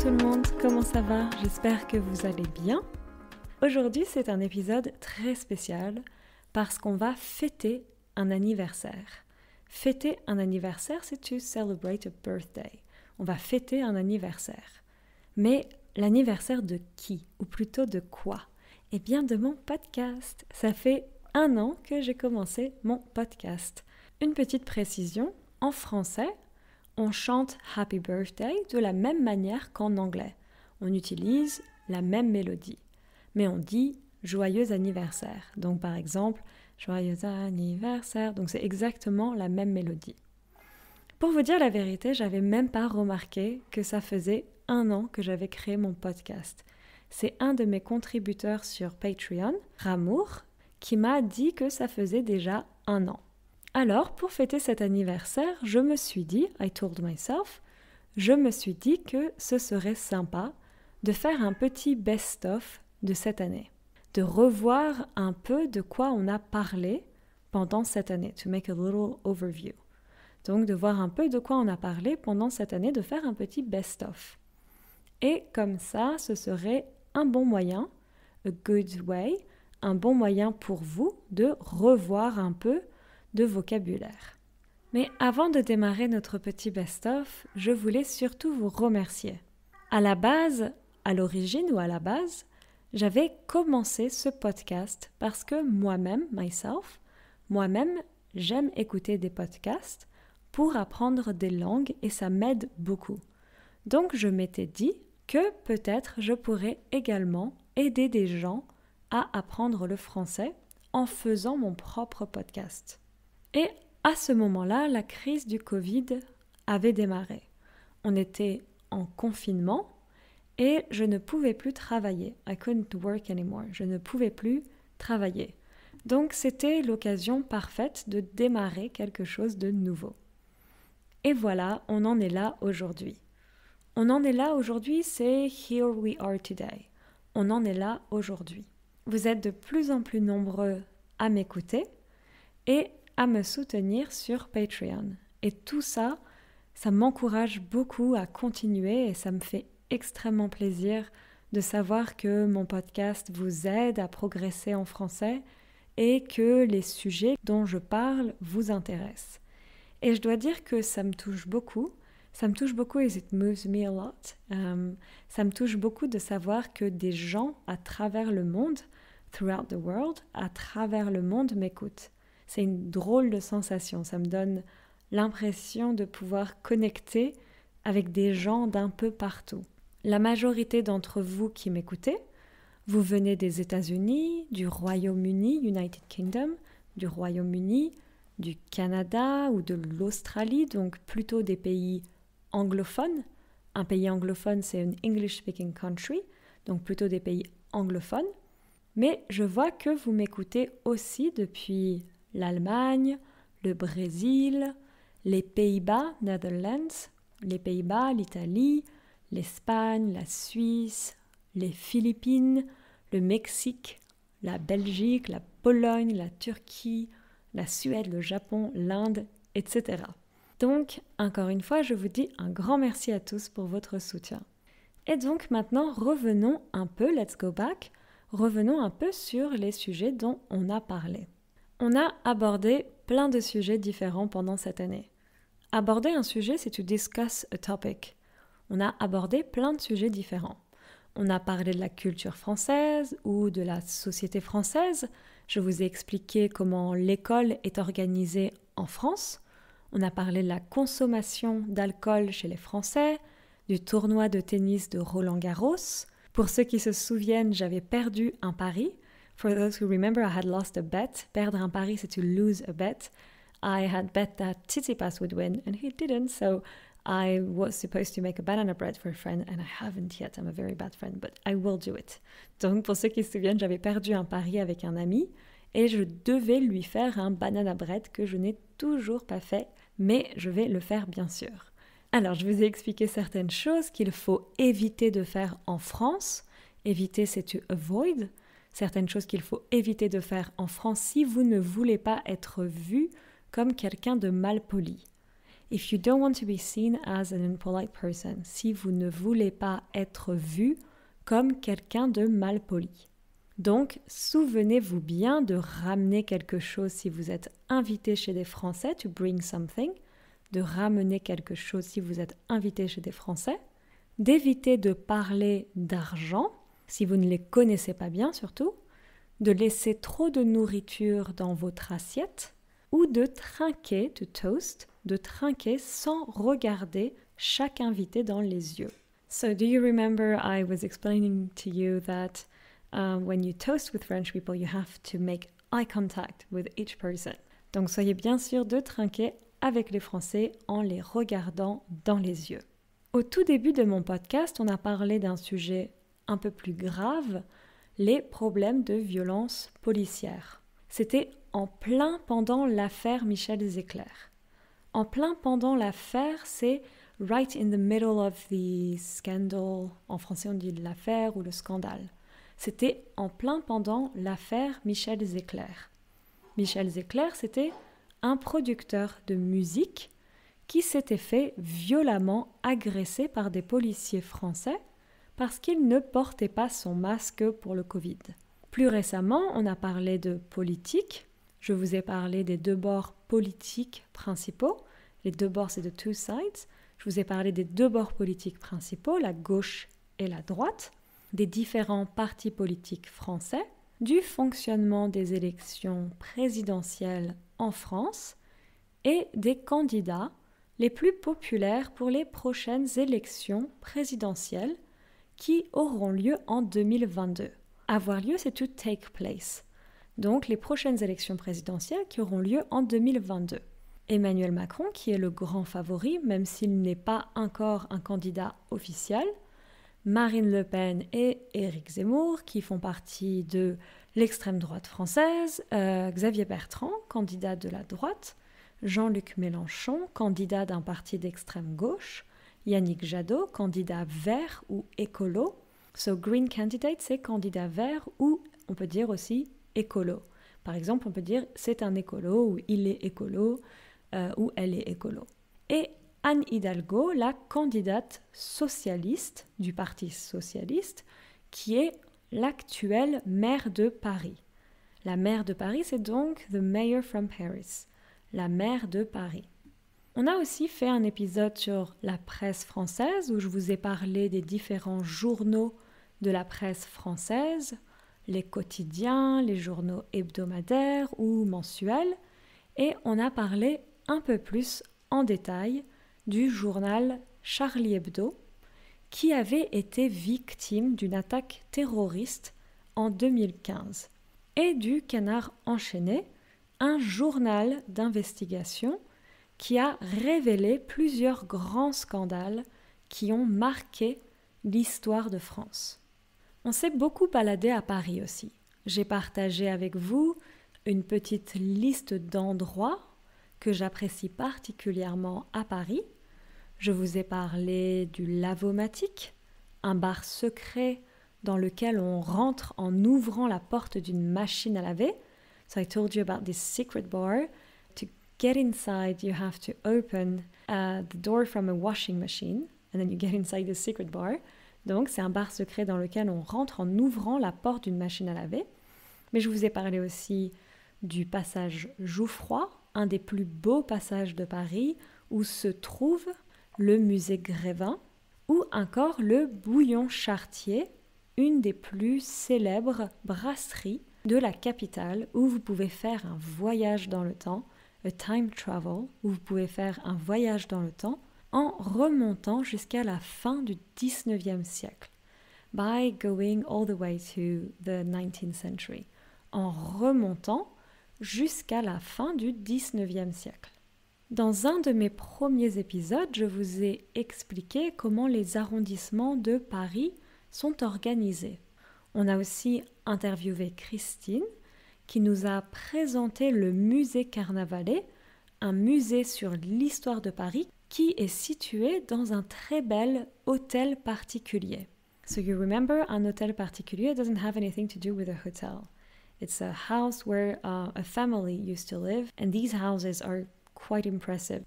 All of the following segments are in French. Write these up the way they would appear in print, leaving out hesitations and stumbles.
tout le monde, comment ça va? J'espère que vous allez bien. Aujourd'hui, c'est un épisode très spécial parce qu'on va fêter un anniversaire. Fêter un anniversaire, c'est to celebrate a birthday. On va fêter un anniversaire. Mais l'anniversaire de qui? Ou plutôt de quoi? Eh bien, de mon podcast. Ça fait 1 an que j'ai commencé mon podcast. Une petite précision, en français, on chante Happy Birthday de la même manière qu'en anglais. On utilise la même mélodie. Mais on dit Joyeux anniversaire. Donc par exemple, Joyeux anniversaire. Donc c'est exactement la même mélodie. Pour vous dire la vérité, j'avais même pas remarqué que ça faisait 1 an que j'avais créé mon podcast. C'est un de mes contributeurs sur Patreon, Ramour, qui m'a dit que ça faisait déjà 1 an. Alors, pour fêter cet anniversaire, je me suis dit que ce serait sympa de faire un petit best-of de cette année, de revoir un peu de quoi on a parlé pendant cette année, to make a little overview. Donc, de voir un peu de quoi on a parlé pendant cette année, de faire un petit best-of. Et comme ça, ce serait un bon moyen, a good way, un bon moyen pour vous de revoir un peu de vocabulaire. Mais avant de démarrer notre petit best-of, je voulais surtout vous remercier. À la base, j'avais commencé ce podcast parce que moi-même, j'aime écouter des podcasts pour apprendre des langues et ça m'aide beaucoup. Donc je m'étais dit que peut-être je pourrais également aider des gens à apprendre le français en faisant mon propre podcast. Et à ce moment-là, la crise du Covid avait démarré. On était en confinement et je ne pouvais plus travailler. I couldn't work anymore. Je ne pouvais plus travailler. Donc c'était l'occasion parfaite de démarrer quelque chose de nouveau. Et voilà, on en est là aujourd'hui. C'est Here We Are Today. On en est là aujourd'hui. Vous êtes de plus en plus nombreux à m'écouter et à me soutenir sur Patreon. Et tout ça, ça m'encourage beaucoup à continuer et ça me fait extrêmement plaisir de savoir que mon podcast vous aide à progresser en français et que les sujets dont je parle vous intéressent. Et je dois dire que ça me touche beaucoup. Ça me touche beaucoup et it moves me a lot. Ça me touche beaucoup de savoir que des gens à travers le monde, throughout the world, à travers le monde m'écoutent. C'est une drôle de sensation. Ça me donne l'impression de pouvoir connecter avec des gens d'un peu partout. La majorité d'entre vous qui m'écoutez, vous venez des États-Unis, du Royaume-Uni, United Kingdom, du Royaume-Uni, du Canada ou de l'Australie, donc plutôt des pays anglophones. Un pays anglophone, c'est une English-speaking country, donc plutôt des pays anglophones. Mais je vois que vous m'écoutez aussi depuis l'Allemagne, le Brésil, les Pays-Bas, Netherlands, les Pays-Bas, l'Italie, l'Espagne, la Suisse, les Philippines, le Mexique, la Belgique, la Pologne, la Turquie, la Suède, le Japon, l'Inde, etc. Donc, encore une fois, je vous dis un grand merci à tous pour votre soutien. Et donc maintenant, revenons un peu sur les sujets dont on a parlé. On a abordé plein de sujets différents pendant cette année. Aborder un sujet, c'est to discuss a topic. On a abordé plein de sujets différents. On a parlé de la culture française ou de la société française. Je vous ai expliqué comment l'école est organisée en France. On a parlé de la consommation d'alcool chez les Français, du tournoi de tennis de Roland-Garros. Pour ceux qui se souviennent, j'avais perdu un pari. For those who remember, I had lost a bet. Perdre un pari, c'est to lose a bet. I had bet that Tsitsipas would win, and he didn't, so I was supposed to make a banana bread for a friend, and I haven't yet. I'm a very bad friend, but I will do it. Donc, pour ceux qui se souviennent, j'avais perdu un pari avec un ami, et je devais lui faire un banana bread que je n'ai toujours pas fait, mais je vais le faire bien sûr. Alors, je vous ai expliqué certaines choses qu'il faut éviter de faire en France. Éviter, c'est to avoid. Certaines choses qu'il faut éviter de faire en France si vous ne voulez pas être vu comme quelqu'un de mal poli. If you don't want to be seen as an impolite person, si vous ne voulez pas être vu comme quelqu'un de malpoli. Donc, souvenez-vous bien de ramener quelque chose si vous êtes invité chez des Français, to bring something, de ramener quelque chose si vous êtes invité chez des Français, d'éviter de parler d'argent, si vous ne les connaissez pas bien surtout, de laisser trop de nourriture dans votre assiette, ou de trinquer, to toast, de trinquer sans regarder chaque invité dans les yeux. So do you remember I was explaining to you that when you toast with French people, you have to make eye contact with each person. Donc soyez bien sûr de trinquer avec les Français en les regardant dans les yeux. Au tout début de mon podcast, on a parlé d'un sujet un peu plus grave, les problèmes de violence policière. C'était en plein pendant l'affaire Michel Zecler. En plein pendant l'affaire, c'est right in the middle of the scandal. En français, on dit l'affaire ou le scandale. C'était en plein pendant l'affaire Michel Zecler. Michel Zecler, c'était un producteur de musique qui s'était fait violemment agresser par des policiers français parce qu'il ne portait pas son masque pour le Covid. Plus récemment, on a parlé de politique. Je vous ai parlé des deux bords politiques principaux. Les deux bords, c'est the two sides. Je vous ai parlé des deux bords politiques principaux, la gauche et la droite, des différents partis politiques français, du fonctionnement des élections présidentielles en France et des candidats les plus populaires pour les prochaines élections présidentielles qui auront lieu en 2022. Avoir lieu, c'est to take place. Donc, les prochaines élections présidentielles qui auront lieu en 2022. Emmanuel Macron, qui est le grand favori, même s'il n'est pas encore un candidat officiel, Marine Le Pen et Éric Zemmour, qui font partie de l'extrême droite française, Xavier Bertrand, candidat de la droite, Jean-Luc Mélenchon, candidat d'un parti d'extrême gauche, Yannick Jadot, candidat vert ou écolo. So green candidate, c'est candidat vert ou on peut dire aussi écolo. Par exemple, on peut dire c'est un écolo ou il est écolo ou elle est écolo. Et Anne Hidalgo, la candidate socialiste du Parti socialiste, qui est l'actuelle maire de Paris. La maire de Paris, c'est donc the mayor from Paris, la maire de Paris. On a aussi fait un épisode sur la presse française où je vous ai parlé des différents journaux de la presse française, les quotidiens, les journaux hebdomadaires ou mensuels, et on a parlé un peu plus en détail du journal Charlie Hebdo qui avait été victime d'une attaque terroriste en 2015 et du Canard enchaîné, un journal d'investigation qui a révélé plusieurs grands scandales qui ont marqué l'histoire de France. On s'est beaucoup baladé à Paris aussi. J'ai partagé avec vous une petite liste d'endroits que j'apprécie particulièrement à Paris. Je vous ai parlé du Lavomatique, un bar secret dans lequel on rentre en ouvrant la porte d'une machine à laver. So I told you about this secret bar. To get inside, you have to open the door from a washing machine, and then you get inside the secret bar. Donc, c'est un bar secret dans lequel on rentre en ouvrant la porte d'une machine à laver. Mais je vous ai parlé aussi du passage Jouffroy, un des plus beaux passages de Paris, où se trouve le musée Grévin, ou encore le Bouillon Chartier, une des plus célèbres brasseries de la capitale, où vous pouvez faire un voyage dans le temps, a time travel, où vous pouvez faire un voyage dans le temps, en remontant jusqu'à la fin du 19e siècle, by going all the way to the 19th century, en remontant jusqu'à la fin du 19e siècle. Dans un de mes premiers épisodes, je vous ai expliqué comment les arrondissements de Paris sont organisés. On a aussi interviewé Christine, qui nous a présenté le musée Carnavalet, un musée sur l'histoire de Paris qui est situé dans un très bel hôtel particulier. So you remember, un hôtel particulier doesn't have anything to do with a hotel. It's a house where a family used to live, and these houses are quite impressive.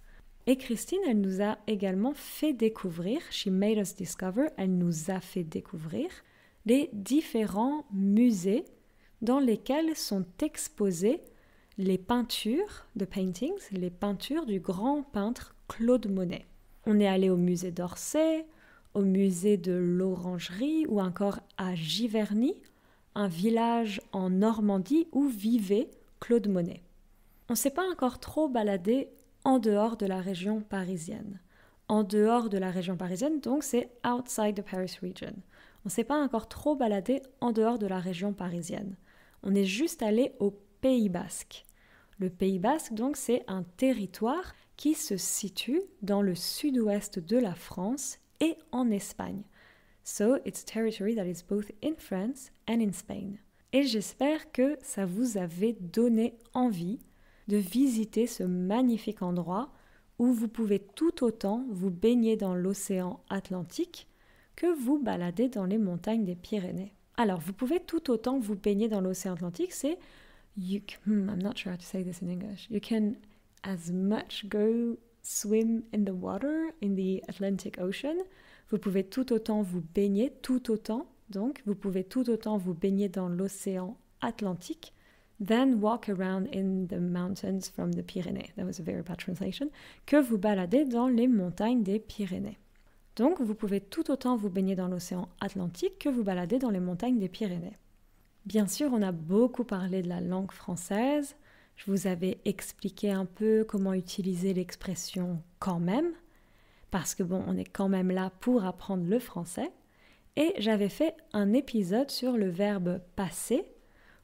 Et Christine, elle nous a également fait découvrir, she made us discover, elle nous a fait découvrir les différents musées dans lesquels sont exposées les peintures, the paintings, les peintures du grand peintre Claude Monet. On est allé au musée d'Orsay, au musée de l'Orangerie ou encore à Giverny, un village en Normandie où vivait Claude Monet. On ne s'est pas encore trop baladé en dehors de la région parisienne. En dehors de la région parisienne, donc c'est outside the Paris region. On ne s'est pas encore trop baladé en dehors de la région parisienne. On est juste allé au Pays Basque. Le Pays Basque, donc, c'est un territoire qui se situe dans le sud-ouest de la France et en Espagne. So, it's territory that is both in France and in Spain. Et j'espère que ça vous avait donné envie de visiter ce magnifique endroit où vous pouvez tout autant vous baigner dans l'océan Atlantique que vous balader dans les montagnes des Pyrénées. Alors, vous pouvez tout autant vous baigner dans l'océan Atlantique, c'est I'm not sure how to say this in English. You can as much go swim in the water in the Atlantic Ocean. Vous pouvez tout autant vous baigner, donc vous pouvez tout autant vous baigner dans l'océan Atlantique than walk around in the mountains from the Pyrenees. That was a very bad translation. Que vous balader dans les montagnes des Pyrénées. Donc, vous pouvez tout autant vous baigner dans l'océan Atlantique que vous balader dans les montagnes des Pyrénées. Bien sûr, on a beaucoup parlé de la langue française. Je vous avais expliqué un peu comment utiliser l'expression « quand même », parce que bon, on est quand même là pour apprendre le français. Et j'avais fait un épisode sur le verbe « passer »,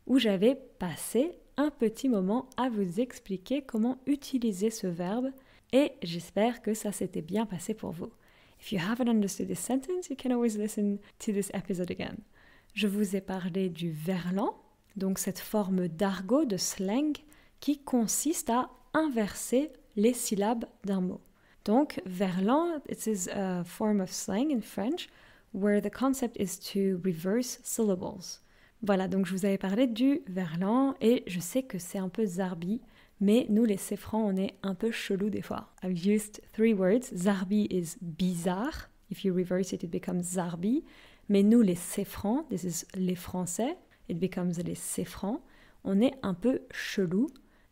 où j'avais passé un petit moment à vous expliquer comment utiliser ce verbe, et j'espère que ça s'était bien passé pour vous. If you haven't understood this sentence, you can always listen to this episode again. Je vous ai parlé du verlan, donc cette forme d'argot, de slang, qui consiste à inverser les syllabes d'un mot. Donc, verlan, it is a form of slang in French where the concept is to reverse syllables. Voilà, donc je vous avais parlé du verlan et je sais que c'est un peu zarbi, mais nous les Céfrans, on est un peu chelou des fois. I've used 3 words. Zarbi is bizarre. If you reverse it, it becomes zarbi. Mais nous, les Céfrans, this is les Français, it becomes les Céfrans, on est un peu chelou.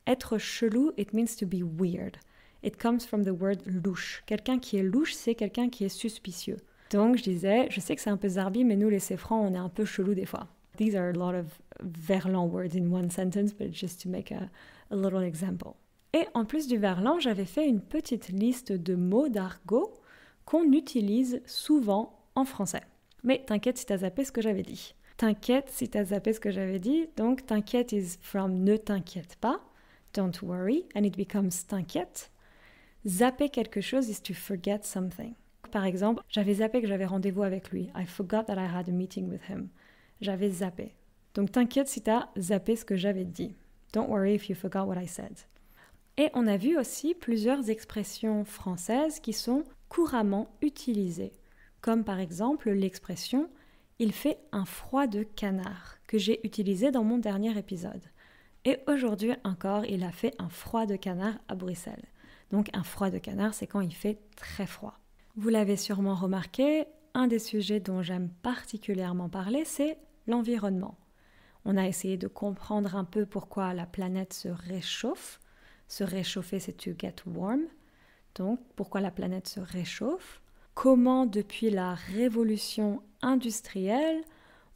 Être chelou, it means to be weird. It comes from the word louche. Quelqu'un qui est louche, c'est quelqu'un qui est suspicieux. Donc je disais, je sais que c'est un peu zarbi, mais nous, les Céfrans, on est un peu chelou des fois. These are a lot of verlan words in one sentence, but just to make a little example. Et en plus du verlan, j'avais fait une petite liste de mots d'argot qu'on utilise souvent en français. Mais t'inquiète si t'as zappé ce que j'avais dit. Donc t'inquiète is from ne t'inquiète pas, don't worry, and it becomes t'inquiète. Zapper quelque chose is to forget something. Par exemple, j'avais zappé que j'avais rendez-vous avec lui. I forgot that I had a meeting with him. J'avais zappé. Donc t'inquiète si t'as zappé ce que j'avais dit. Don't worry if you forgot what I said. Et on a vu aussi plusieurs expressions françaises qui sont couramment utilisées. Comme par exemple l'expression « il fait un froid de canard » que j'ai utilisée dans mon dernier épisode. Et aujourd'hui encore, il a fait un froid de canard à Bruxelles. Donc un froid de canard, c'est quand il fait très froid. Vous l'avez sûrement remarqué, un des sujets dont j'aime particulièrement parler, c'est l'environnement. On a essayé de comprendre un peu pourquoi la planète se réchauffe. Se réchauffer, c'est to get warm. Donc, pourquoi la planète se réchauffe. Comment, depuis la révolution industrielle,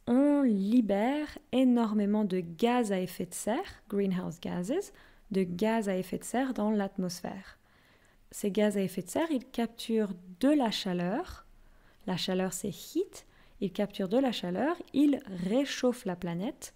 on libère énormément de gaz à effet de serre, greenhouse gases, de gaz à effet de serre dans l'atmosphère. Ces gaz à effet de serre, ils capturent de la chaleur. La chaleur, c'est heat. Ils capturent de la chaleur, ils réchauffent la planète.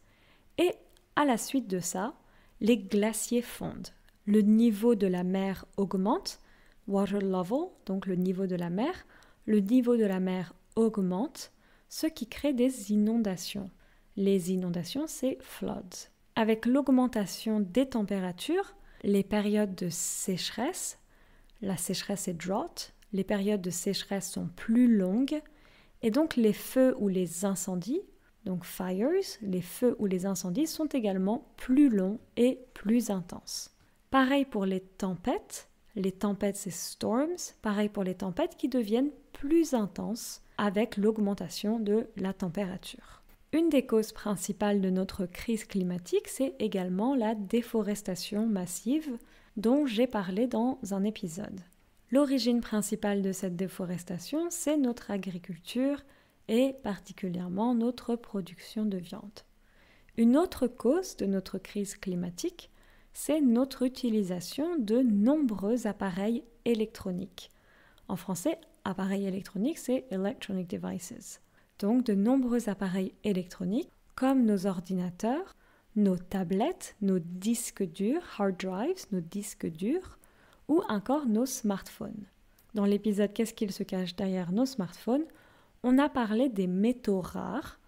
Et à la suite de ça, les glaciers fondent. Le niveau de la mer augmente, water level, donc le niveau de la mer. Le niveau de la mer augmente, ce qui crée des inondations. Les inondations, c'est floods. Avec l'augmentation des températures, les périodes de sécheresse, la sécheresse est drought, les périodes de sécheresse sont plus longues, et donc les feux ou les incendies, donc fires, les feux ou les incendies sont également plus longs et plus intenses. Pareil pour les tempêtes, Les tempêtes, c'est storms. Pareil pour les tempêtes qui deviennent plus intenses avec l'augmentation de la température. Une des causes principales de notre crise climatique, c'est également la déforestation massive dont j'ai parlé dans un épisode. L'origine principale de cette déforestation, c'est notre agriculture et particulièrement notre production de viande. Une autre cause de notre crise climatique, c'est notre utilisation de nombreux appareils électroniques. En français, appareil électronique, c'est electronic devices. Donc de nombreux appareils électroniques comme nos ordinateurs, nos tablettes, nos disques durs, hard drives, nos disques durs, ou encore nos smartphones. Dans l'épisode Qu'est-ce qu'il se cache derrière nos smartphones, on a parlé des métaux rares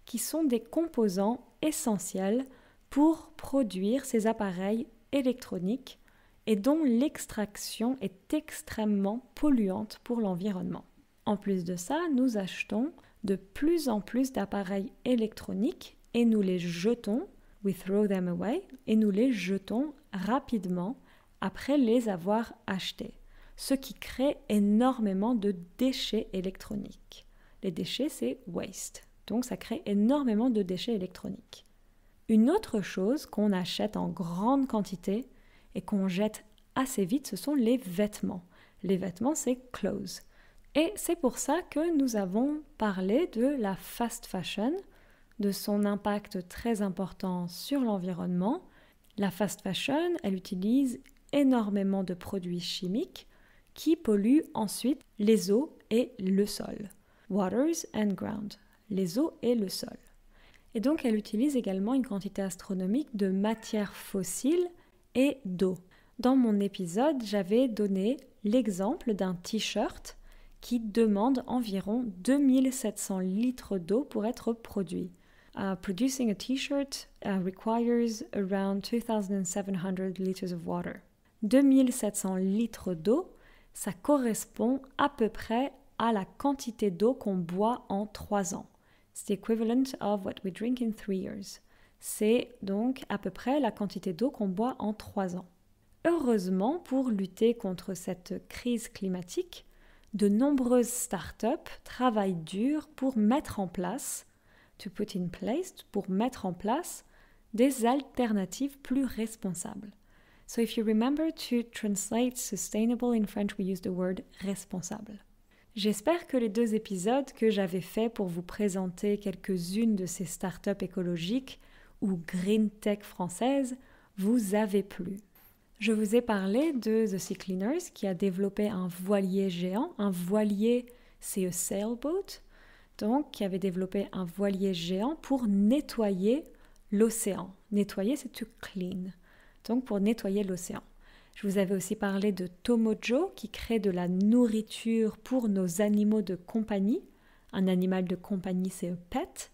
qui sont des composants essentiels pour produire ces appareils électroniques et dont l'extraction est extrêmement polluante pour l'environnement. En plus de ça, nous achetons de plus en plus d'appareils électroniques et nous les jetons, we throw them away, et nous les jetons rapidement après les avoir achetés, ce qui crée énormément de déchets électroniques. Les déchets, c'est waste, donc ça crée énormément de déchets électroniques. Une autre chose qu'on achète en grande quantité et qu'on jette assez vite, ce sont les vêtements. Les vêtements, c'est clothes. Et c'est pour ça que nous avons parlé de la fast fashion, de son impact très important sur l'environnement. La fast fashion, elle utilise énormément de produits chimiques qui polluent ensuite les eaux et le sol. Waters and ground, les eaux et le sol. Et donc elle utilise également une quantité astronomique de matières fossiles et d'eau. Dans mon épisode, j'avais donné l'exemple d'un t-shirt qui demande environ 2700 litres d'eau pour être produit. Producing a t-shirt requires around 2700 liters of water. 2700 litres d'eau, ça correspond à peu près à la quantité d'eau qu'on boit en 3 ans. C'est l'équivalent of what we drink in 3 years. C'est donc à peu près la quantité d'eau qu'on boit en 3 ans. Heureusement, pour lutter contre cette crise climatique, de nombreuses startups travaillent dur pour mettre en place, pour mettre en place des alternatives plus responsables. So if you remember to translate sustainable in French, we use the word responsable. J'espère que les 2 épisodes que j'avais faits pour vous présenter quelques-unes de ces startups écologiques ou green tech françaises vous avaient plu. Je vous ai parlé de The Sea Cleaners qui a développé un voilier géant. Un voilier, c'est a sailboat, donc qui avait développé un voilier géant pour nettoyer l'océan. Nettoyer, c'est to clean, donc pour nettoyer l'océan. Je vous avais aussi parlé de Tomojo qui crée de la nourriture pour nos animaux de compagnie. Un animal de compagnie, c'est un pet.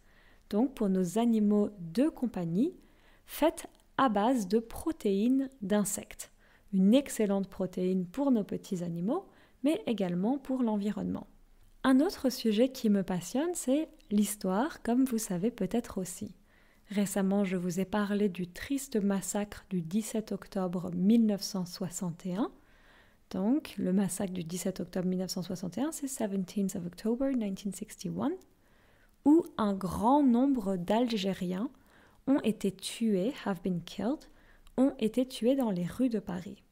Donc pour nos animaux de compagnie, faites à base de protéines d'insectes. Une excellente protéine pour nos petits animaux, mais également pour l'environnement. Un autre sujet qui me passionne, c'est l'histoire, comme vous savez peut-être aussi. Récemment, je vous ai parlé du triste massacre du 17 octobre 1961. Donc, le massacre du 17 octobre 1961, c'est 17th of October 1961, où un grand nombre d'Algériens ont été tués, have been killed, ont été tués dans les rues de Paris.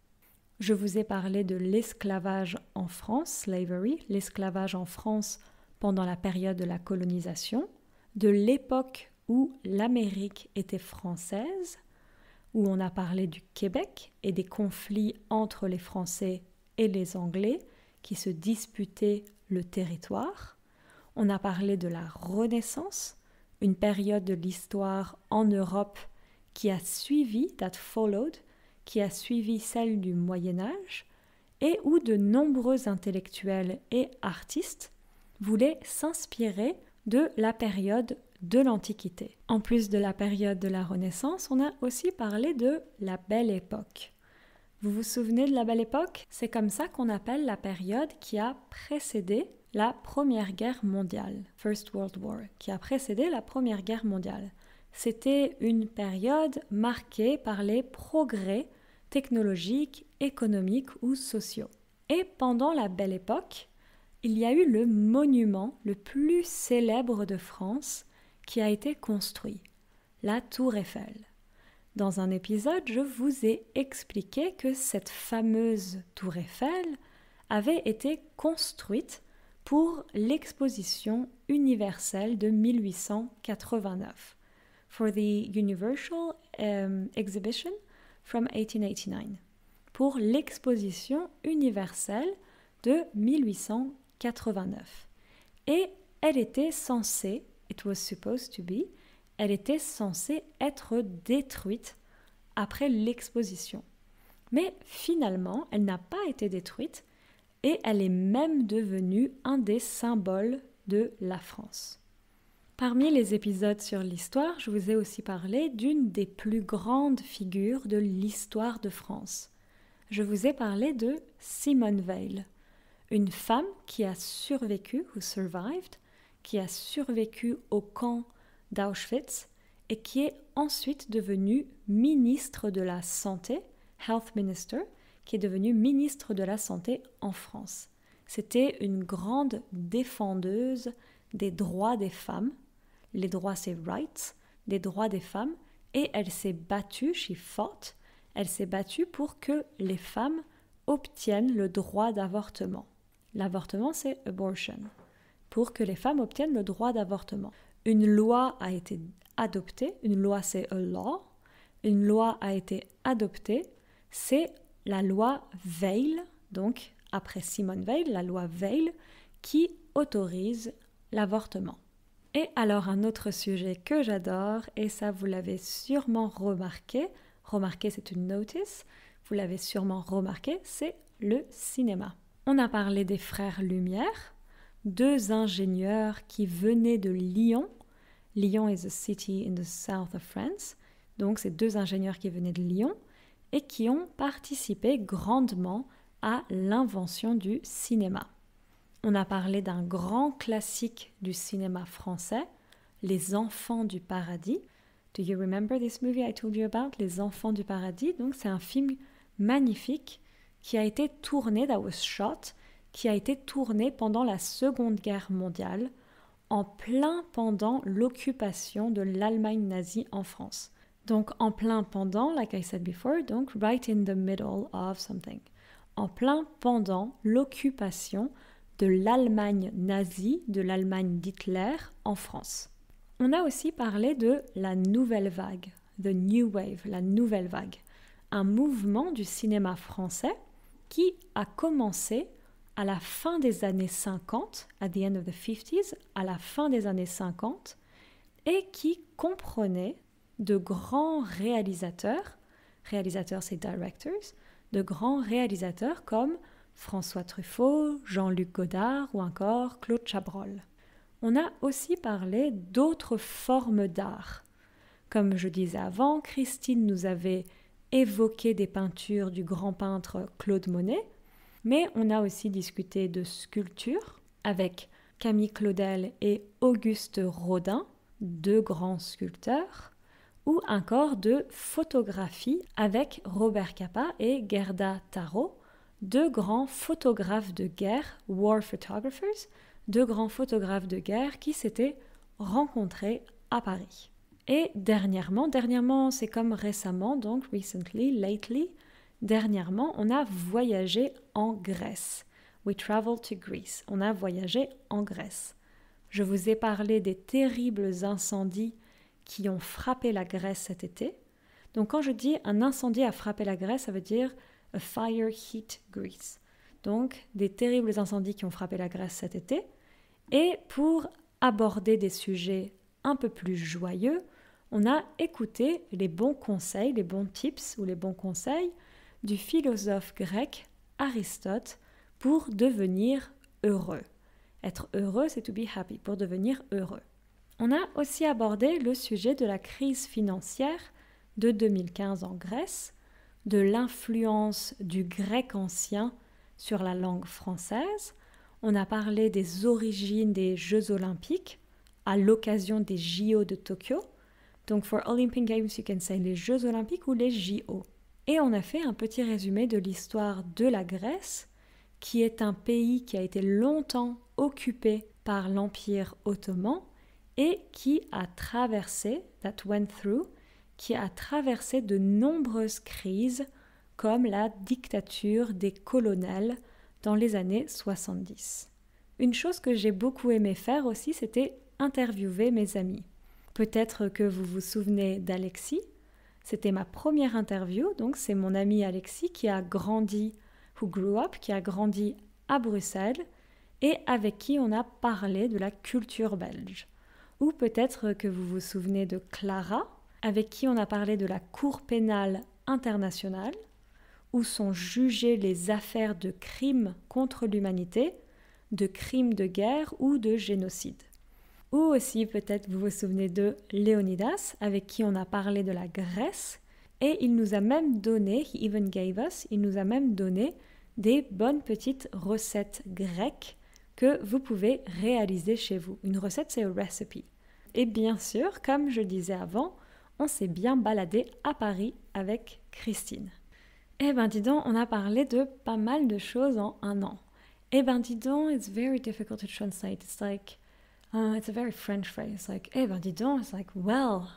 Je vous ai parlé de l'esclavage en France, slavery, l'esclavage en France pendant la période de la colonisation, de l'époque où l'Amérique était française, où on a parlé du Québec et des conflits entre les Français et les Anglais qui se disputaient le territoire. On a parlé de la Renaissance, une période de l'histoire en Europe qui a suivi, qui a suivi celle du Moyen-Âge, et où de nombreux intellectuels et artistes voulaient s'inspirer de la période de l'Antiquité. En plus de la période de la Renaissance, on a aussi parlé de la Belle Époque. Vous vous souvenez de la Belle Époque? C'est comme ça qu'on appelle la période qui a précédé la Première Guerre mondiale, First World War, qui a précédé la Première Guerre mondiale. C'était une période marquée par les progrès technologiques économiques ou sociaux. Et pendant la Belle Époque, il y a eu le monument le plus célèbre de France qui a été construit, la Tour Eiffel. Dans un épisode, je vous ai expliqué que cette fameuse Tour Eiffel avait été construite pour l'exposition universelle de 1889, for the Universal Exhibition from 1889, pour l'exposition universelle de 1889. Et elle était censée, it was supposed to be, elle était censée être détruite après l'exposition. Mais finalement, elle n'a pas été détruite et elle est même devenue un des symboles de la France. Parmi les épisodes sur l'histoire, je vous ai aussi parlé d'une des plus grandes figures de l'histoire de France. Je vous ai parlé de Simone Veil, une femme qui a survécu, who survived, qui a survécu au camp d'Auschwitz et qui est ensuite devenue ministre de la Santé, Health Minister, qui est devenue ministre de la Santé en France. C'était une grande défendeuse des droits des femmes. Les droits, c'est rights, des droits des femmes. Et elle s'est battue, she fought, elle s'est battue pour que les femmes obtiennent le droit d'avortement. L'avortement, c'est abortion. Pour que les femmes obtiennent le droit d'avortement. Une loi a été adoptée, une loi c'est a law, une loi a été adoptée, c'est la loi Veil, donc après Simone Veil, la loi Veil, qui autorise l'avortement. Et alors un autre sujet que j'adore, et ça vous l'avez sûrement remarqué c'est une notice, vous l'avez sûrement remarqué, c'est le cinéma. On a parlé des frères Lumière, deux ingénieurs qui venaient de Lyon. Lyon is a city in the south of France. Donc, c'est deux ingénieurs qui venaient de Lyon et qui ont participé grandement à l'invention du cinéma. On a parlé d'un grand classique du cinéma français, Les Enfants du Paradis. Do you remember this movie I told you about? Les Enfants du Paradis. Donc, c'est un film magnifique qui a été tourné, that was shot, qui a été tourné pendant la Seconde Guerre mondiale, en plein pendant l'occupation de l'Allemagne nazie en France. Donc en plein pendant, like I said before, donc right in the middle of something. En plein pendant l'occupation de l'Allemagne nazie, de l'Allemagne d'Hitler en France. On a aussi parlé de la nouvelle vague, the new wave, la nouvelle vague, un mouvement du cinéma français qui a commencé à la fin des années 50, at the end of the 50s, à la fin des années 50, et qui comprenait de grands réalisateurs c'est directors, de grands réalisateurs comme François Truffaut, Jean-Luc Godard ou encore Claude Chabrol. On a aussi parlé d'autres formes d'art. Comme je disais avant, Christine nous avait évoqué des peintures du grand peintre Claude Monet, mais on a aussi discuté de sculpture avec Camille Claudel et Auguste Rodin, deux grands sculpteurs, ou encore de photographie avec Robert Capa et Gerda Taro, deux grands photographes de guerre, war photographers, deux grands photographes de guerre qui s'étaient rencontrés à Paris. Et dernièrement, c'est comme récemment, donc recently, lately, dernièrement, on a voyagé en Grèce. We traveled to Greece. On a voyagé en Grèce. Je vous ai parlé des terribles incendies qui ont frappé la Grèce cet été. Donc quand je dis un incendie a frappé la Grèce, ça veut dire a fire hit Greece. Donc des terribles incendies qui ont frappé la Grèce cet été. Et pour aborder des sujets un peu plus joyeux, on a écouté les bons conseils, les bons tips ou les bons conseils du philosophe grec Aristote pour devenir heureux. Être heureux, c'est to be happy, pour devenir heureux. On a aussi abordé le sujet de la crise financière de 2015 en Grèce, de l'influence du grec ancien sur la langue française. On a parlé des origines des Jeux olympiques à l'occasion des JO de Tokyo. Donc, for Olympic Games, you can say les Jeux olympiques ou les JO. Et on a fait un petit résumé de l'histoire de la Grèce, qui est un pays qui a été longtemps occupé par l'Empire ottoman et qui a traversé, qui a traversé de nombreuses crises comme la dictature des colonels dans les années 70. Une chose que j'ai beaucoup aimé faire aussi, c'était interviewer mes amis. Peut-être que vous vous souvenez d'Alexis. C'était ma première interview, donc c'est mon ami Alexis qui a grandi à Bruxelles et avec qui on a parlé de la culture belge. Ou peut-être que vous vous souvenez de Clara, avec qui on a parlé de la Cour pénale internationale, où sont jugées les affaires de crimes contre l'humanité, de crimes de guerre ou de génocide. Ou aussi peut-être vous vous souvenez de Léonidas, avec qui on a parlé de la Grèce, et il nous a même donné, il nous a même donné des bonnes petites recettes grecques que vous pouvez réaliser chez vous. Une recette, c'est a recipe. Et bien sûr, comme je disais avant, on s'est bien baladé à Paris avec Christine. Eh ben dis donc, on a parlé de pas mal de choses en un an. Eh ben dis donc, it's very difficult to translate. It's like, it's a very French phrase. Like, eh ben dis donc, it's like, well.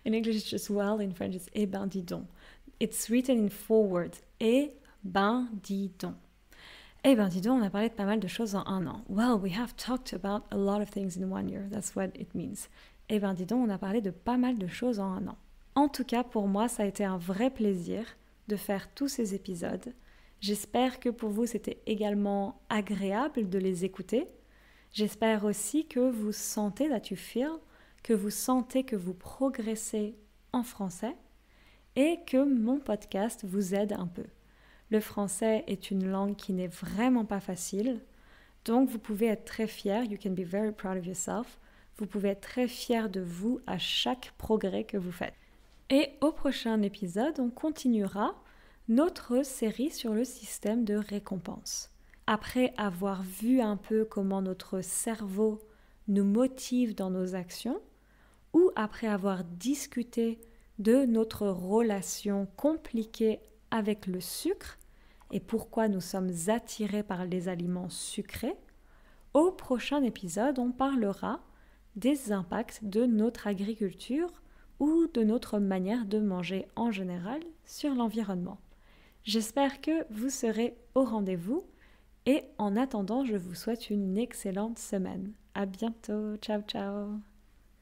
In English it's just well, in French it's eh ben dis donc. It's written in 4 words. Eh ben dis donc. Eh ben dis donc, on a parlé de pas mal de choses en un an. Well, we have talked about a lot of things in 1 year. That's what it means. Eh ben dis donc, on a parlé de pas mal de choses en un an. En tout cas, pour moi, ça a été un vrai plaisir de faire tous ces épisodes. J'espère que pour vous, c'était également agréable de les écouter. J'espère aussi que vous sentez that you feel, que vous sentez que vous progressez en français et que mon podcast vous aide un peu. Le français est une langue qui n'est vraiment pas facile, donc vous pouvez être très fier, you can be very proud of yourself, vous pouvez être très fier de vous à chaque progrès que vous faites. Et au prochain épisode, on continuera notre série sur le système de récompense. Après avoir vu un peu comment notre cerveau nous motive dans nos actions, ou après avoir discuté de notre relation compliquée avec le sucre et pourquoi nous sommes attirés par les aliments sucrés, au prochain épisode, on parlera des impacts de notre agriculture ou de notre manière de manger en général sur l'environnement. J'espère que vous serez au rendez-vous et en attendant, je vous souhaite une excellente semaine. À bientôt, ciao ciao.